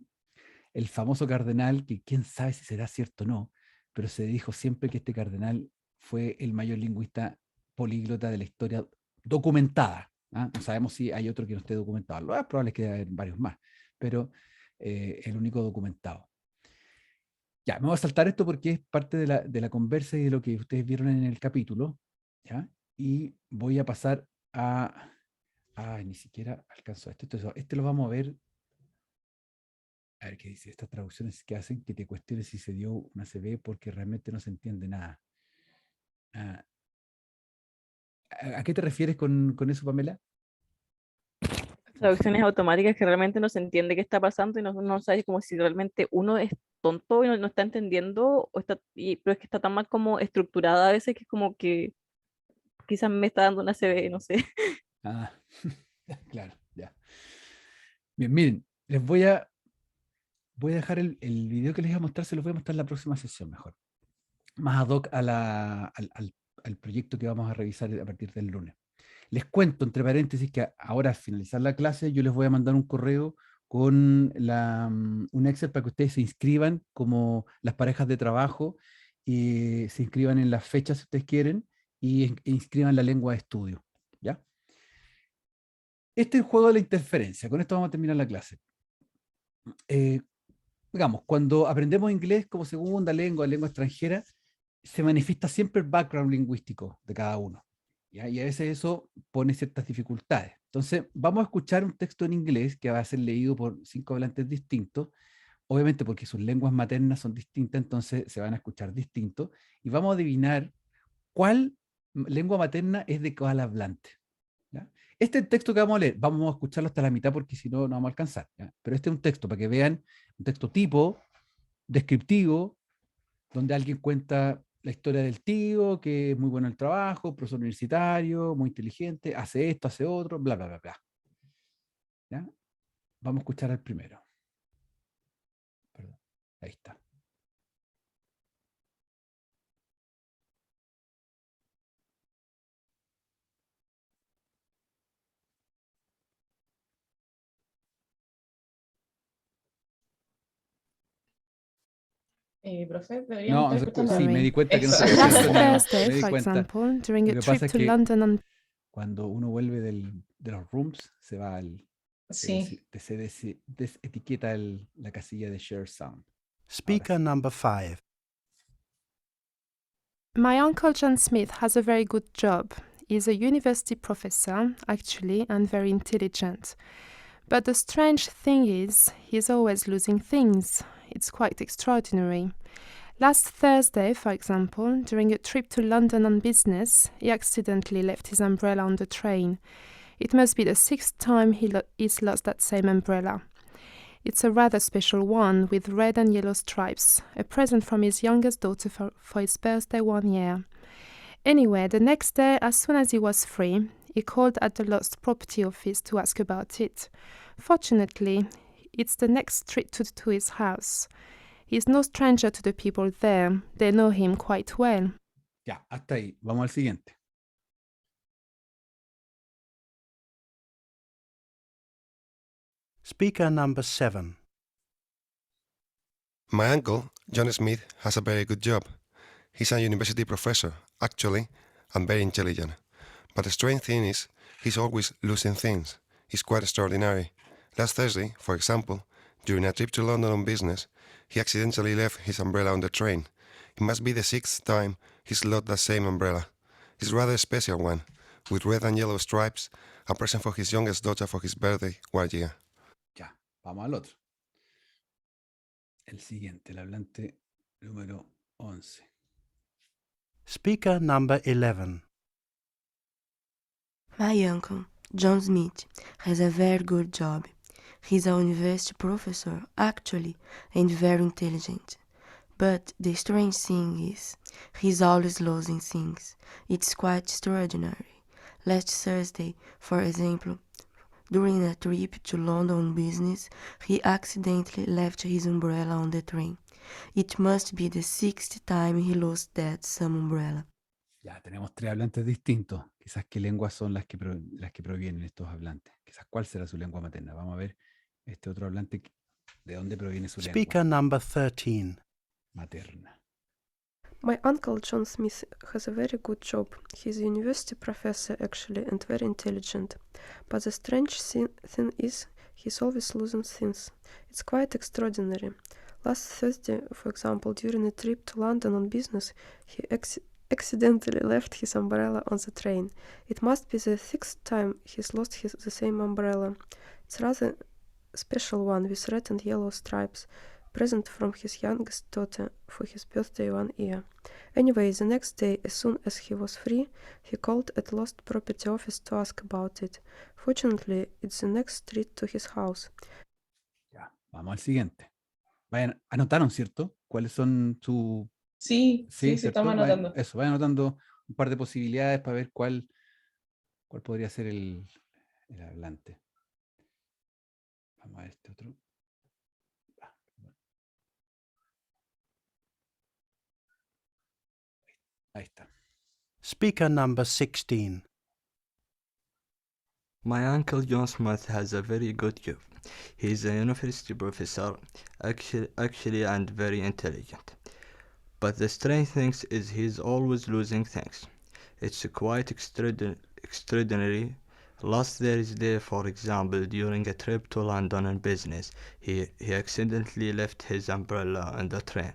cardenal, que quién sabe si será cierto o no, pero se dijo siempre que este cardenal fue el mayor lingüista políglota de la historia documentada. ¿Ah? No sabemos si hay otro que no esté documentado. Lo más probable es que haya varios más, pero el único documentado. Ya, me voy a saltar esto porque es parte de la conversa y de lo que ustedes vieron en el capítulo, ¿ya? Y voy a pasar a... ni siquiera alcanzo esto. Este lo vamos a ver. A ver qué dice. Estas traducciones que hacen que te cuestiones si se dio una CB porque realmente no se entiende nada. Ah, ¿a qué te refieres con eso, Pamela? Traducciones automáticas que realmente no se entiende qué está pasando y no sabes como si realmente uno es tonto y no está entendiendo, pero es que está tan mal como estructurada a veces que es como que quizás me está dando una CB, no sé. Ah, claro, ya. Bien, miren, voy a dejar el video que les voy a mostrar, se los voy a mostrar en la próxima sesión mejor. Más ad hoc al proyecto que vamos a revisar a partir del lunes. Les cuento, entre paréntesis, que ahora al finalizar la clase yo les voy a mandar un correo con un Excel para que ustedes se inscriban como las parejas de trabajo y se inscriban en las fechas si ustedes quieren e inscriban la lengua de estudio. ¿Ya? Este es el juego de la interferencia. Con esto vamos a terminar la clase. Digamos, cuando aprendemos inglés como segunda lengua extranjera, se manifiesta siempre el background lingüístico de cada uno. ¿Ya? Y a veces eso pone ciertas dificultades. Entonces, vamos a escuchar un texto en inglés que va a ser leído por 5 hablantes distintos, obviamente porque sus lenguas maternas son distintas, entonces se van a escuchar distintos, y vamos a adivinar cuál lengua materna es de cada hablante. ¿Ya? Este es el texto que vamos a leer, vamos a escucharlo hasta la mitad porque si no, no vamos a alcanzar. ¿Ya? Pero este es un texto para que vean, un texto tipo, descriptivo, donde alguien cuenta la historia del tío, que es muy bueno en el trabajo, profesor universitario, muy inteligente, hace esto, hace otro, bla, bla, bla, bla. ¿Ya? Vamos a escuchar al primero. Perdón. Ahí está. Profe, deberíamos No, estar escuchando. sí, me di cuenta que no Eso. se Last escuchó nada. Thursday, Me di for cuenta. example, during Lo a que trip pasa es to que London on cuando uno vuelve de los rooms, se va al, Sí. desetiqueta la casilla de Share Sound. Speaker sí. number 5. My uncle John Smith has a very good job. He's a university professor, actually, and very intelligent. But the strange thing is, he's always losing things. It's quite extraordinary. Last Thursday, for example, during a trip to London on business, he accidentally left his umbrella on the train. It must be the 6th time he's lost that same umbrella. It's a rather special one with red and yellow stripes, a present from his youngest daughter for his birthday 1 year. Anyway, the next day, as soon as he was free, he called at the lost property office to ask about it. Fortunately, it's the next street to his house. He's no stranger to the people there. They know him quite well. Ya, hasta ahí. Vamos al siguiente. Speaker number 7. My uncle, John Smith, has a very good job. He's a university professor, actually, and very intelligent. But the strange thing is, he's always losing things. He's quite extraordinary. Last Thursday, for example, during a trip to London on business, he accidentally left his umbrella on the train. It must be the 6th time he's lost that same umbrella. It's a rather special one, with red and yellow stripes, a present for his youngest daughter for his birthday 1 year. Ya, vamos al otro. El siguiente, el hablante número 11. Speaker number 11. My uncle, John Smith, has a very good job. He's a university professor, actually, and very intelligent. But the strange thing is, he's always losing things. It's quite extraordinary. Last Thursday, for example, during a trip to London on business, he accidentally left his umbrella on the train. It must be the 6th time he lost that same umbrella. Ya, tenemos 3 hablantes distintos. Quizás qué lenguas son las que provienen estos hablantes. Quizás cuál será su lengua materna. Vamos a ver este otro hablante, de dónde proviene su Speaker lengua number 13. materna. My uncle John Smith has a very good job. He's a university professor, actually, and very intelligent. But the strange thing is, he's always losing things. It's quite extraordinary. Last Thursday, for example, during a trip to London on business, he accidentally left his umbrella on the train. It must be the 6th time he's lost the same umbrella. It's rather a special one with red and yellow stripes, present from his youngest daughter for his birthday one year. Anyway, the next day, as soon as he was free, he called at Lost Property Office to ask about it. Fortunately, it's the next street to his house. Ya, vamos al siguiente. Vayan, anotaron, ¿cierto? ¿Cuáles son sus... Sí, ¿cierto? estamos anotando. Vayan anotando un par de posibilidades para ver cuál podría ser el hablante. Vamos a ver este otro. Ahí está. Speaker number 16. My uncle John Smith has a very good job. He's a university professor, actually and very intelligent. But the strange thing is he's always losing things. It's quite extraordinary. Last Thursday, for example, during a trip to London on business, he accidentally left his umbrella on the train.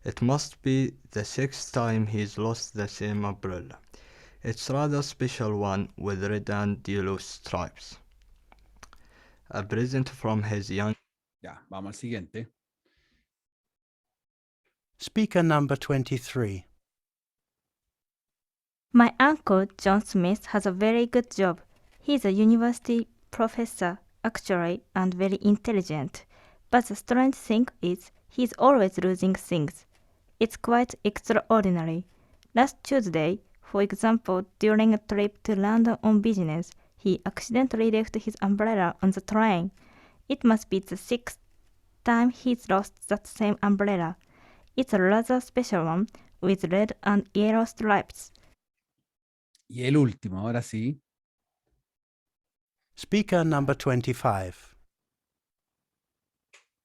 It must be the 6th time he's lost the same umbrella. It's rather special one with red and yellow stripes. A present from his young... Ya, vamos al siguiente. Speaker number 23. My uncle John Smith has a very good job. He's a university professor, actually, and very intelligent. But the strange thing is, he's always losing things. It's quite extraordinary. Last Tuesday, for example, during a trip to London on business, he accidentally left his umbrella on the train. It must be the 6th time he's lost that same umbrella. It's a rather special one with red and yellow stripes. Y el último, ahora sí. Speaker number 25.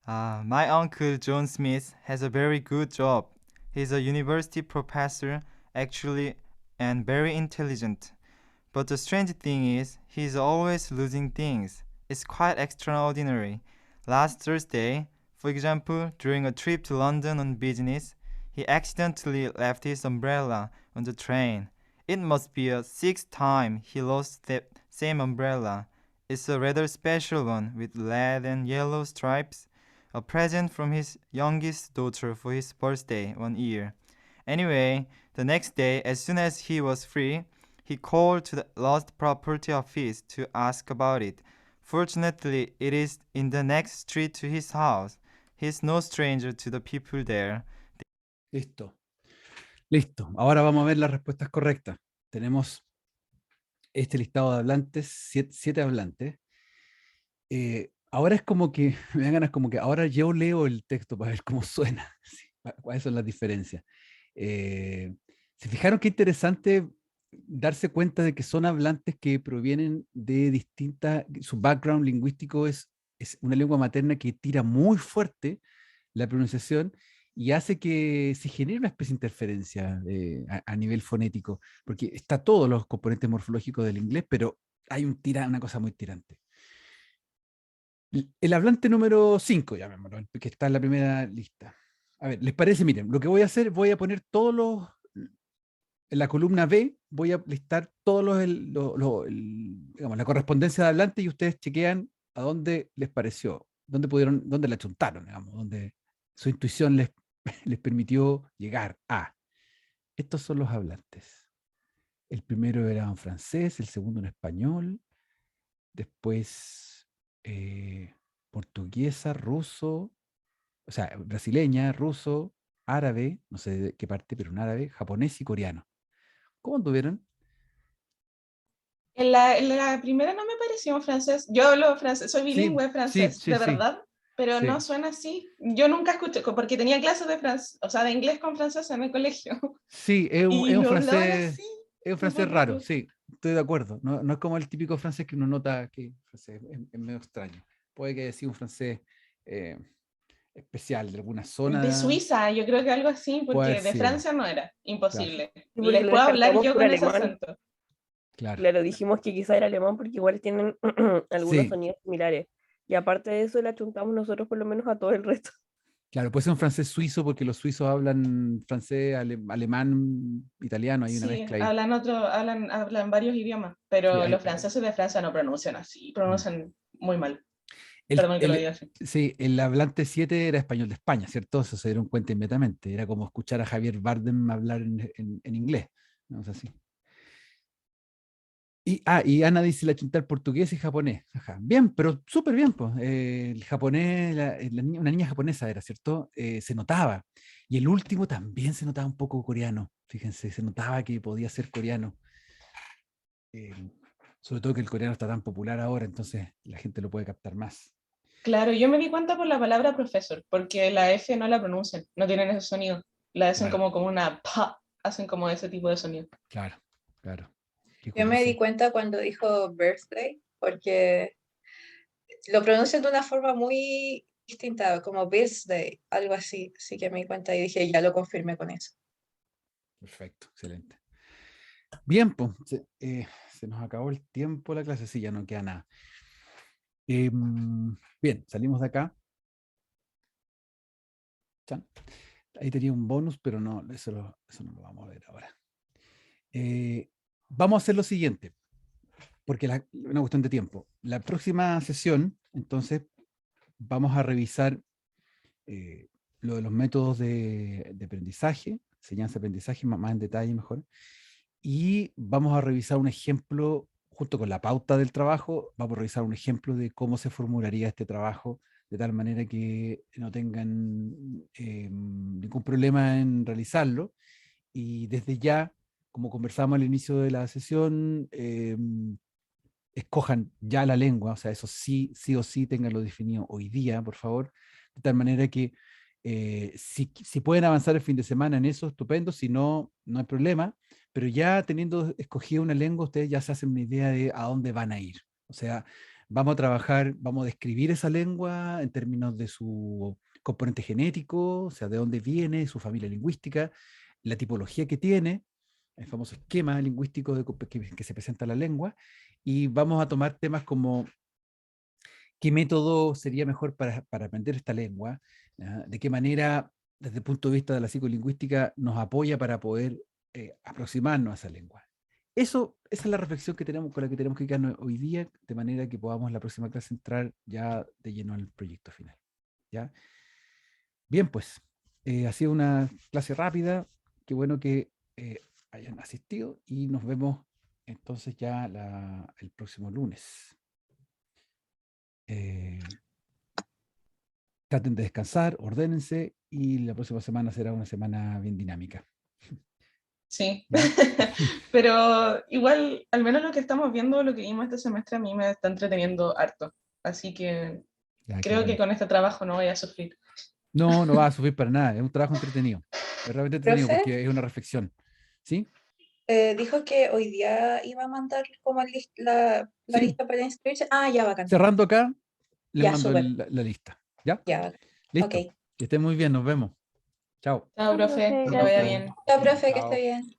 My uncle John Smith has a very good job. He's a university professor, actually, and very intelligent. But the strange thing is, he's always losing things. It's quite extraordinary. Last Thursday, for example, during a trip to London on business, he accidentally left his umbrella on the train. It must be a 6th time he lost the same umbrella. It's a rather special one with red and yellow stripes, a present from his youngest daughter for his birthday one year. Anyway, the next day, as soon as he was free, he called to the Lost Property Office to ask about it. Fortunately, it is in the next street to his house. He's no stranger to the people there. Listo. Ahora vamos a ver las respuestas correctas. Tenemos este listado de hablantes, 7 hablantes. Ahora es como que, me dan ganas como que ahora yo leo el texto para ver cómo suena. Sí, cuáles son las diferencias. ¿Se fijaron qué interesante darse cuenta de que son hablantes que provienen de distintas, su background lingüístico es una lengua materna que tira muy fuerte la pronunciación y hace que se genere una especie de interferencia a nivel fonético, porque está todos los componentes morfológicos del inglés, pero hay una cosa muy tirante. El hablante número 5, llamémoslo, que está en la primera lista. A ver, ¿les parece? Miren, lo que voy a hacer, voy a poner todos los... En la columna B voy a listar todos digamos, la correspondencia de hablante y ustedes chequean a dónde les pareció, dónde la chuntaron, digamos, dónde su intuición les permitió llegar a. Estos son los hablantes. El primero era en francés, el segundo en español, después portuguesa, ruso, o sea, brasileña, ruso, árabe, no sé de qué parte, pero un árabe, japonés y coreano. ¿Cómo anduvieron? En la primera no me pareció francés. Yo hablo francés, soy bilingüe francés, de verdad, pero no suena así. Yo nunca escuché, porque tenía clases de francés, o sea, de inglés con francés en el colegio. Sí, es un francés, así, es un francés raro, sí, estoy de acuerdo. No es como el típico francés que uno nota que es medio extraño. Puede que sea un francés especial de alguna De zona. Suiza, yo creo que algo así, Puede porque haber de sido. Francia no era, imposible. porque Les lo puedo hablar descartamos yo por con ese alemán. acento. Claro. Claro, dijimos que quizá era alemán porque igual tienen algunos Sí. sonidos similares. Y aparte de eso, le achuntamos nosotros por lo menos a todo el resto. Claro, puede ser un francés suizo porque los suizos hablan francés, alemán, italiano, hay una Sí, mezcla ahí. hablan varios idiomas, pero Sí, hay- los franceses de Francia no pronuncian así, pronuncian muy mal. El, Perdón que lo el- diga así. sí, el hablante 7 era español de España, ¿cierto? Eso se dieron cuenta inmediatamente. Era como escuchar a Javier Bardem hablar en inglés. ¿No? O sea, sí. Y Ana dice la chuntar portugués y japonés. Ajá. Bien, pero súper bien, pues. El japonés, una niña japonesa era, ¿cierto? Se notaba. Y el último también se notaba un poco coreano. Fíjense, se notaba que podía ser coreano. Sobre todo que el coreano está tan popular ahora, entonces la gente lo puede captar más. Claro, yo me di cuenta por la palabra profesor, porque la F no la pronuncian, no tienen ese sonido. La hacen Claro. como una pa, hacen como ese tipo de sonido. Claro, claro. Qué Yo me di curioso. cuenta cuando dijo birthday, porque lo pronuncian de una forma muy distinta, como birthday, algo así. Así que me di cuenta y dije, ya lo confirmé con eso. Perfecto, excelente. Bien, pues se nos acabó el tiempo la clase, sí, ya no queda nada. Bien, salimos de acá. Chan. Ahí tenía un bonus, pero no, eso no lo vamos a ver ahora. Vamos a hacer lo siguiente, porque es una cuestión de tiempo. La próxima sesión, entonces, vamos a revisar lo de los métodos de aprendizaje, enseñanza-aprendizaje, más en detalle mejor. Y vamos a revisar un ejemplo, junto con la pauta del trabajo, vamos a revisar un ejemplo de cómo se formularía este trabajo, de tal manera que no tengan ningún problema en realizarlo. Y desde ya, como conversamos al inicio de la sesión, escojan ya la lengua, o sea, eso sí o sí tenganlo definido hoy día, por favor, de tal manera que si pueden avanzar el fin de semana en eso, estupendo, si no, no hay problema, pero ya teniendo escogido una lengua, ustedes ya se hacen una idea de a dónde van a ir. O sea, vamos a trabajar, vamos a describir esa lengua en términos de su componente genético, o sea, de dónde viene, su familia lingüística, la tipología que tiene, el famoso esquema lingüístico que se presenta en la lengua, y vamos a tomar temas como qué método sería mejor para aprender esta lengua, ¿ya? De qué manera, desde el punto de vista de la psicolingüística, nos apoya para poder aproximarnos a esa lengua. Esa es la reflexión que tenemos, con la que tenemos que quedarnos hoy día, de manera que podamos en la próxima clase entrar ya de lleno al proyecto final. ¿Ya? Bien, pues, ha sido una clase rápida. Qué bueno que hayan asistido y nos vemos entonces ya el próximo lunes. Traten de descansar, ordénense y la próxima semana será una semana bien dinámica. Sí, pero igual, al menos lo que estamos viendo, lo que vimos este semestre, a mí me está entreteniendo harto. Así que Ya, qué creo que bueno. con este trabajo no voy a sufrir. No, no va a sufrir para nada. Es un trabajo entretenido. Es realmente entretenido ¿Profe? porque es una reflexión. ¿Sí? Dijo que hoy día iba a mandar como la Sí. lista para inscribirse. Ah, ya, bacán. Cerrando acá, les Ya, mando súper. la lista. ¿Ya? Ya, bacán. Listo. Ok. Que estén muy bien. Nos vemos. Chao. Chao, profe, que le vaya bien. Chao, profe, que esté bien.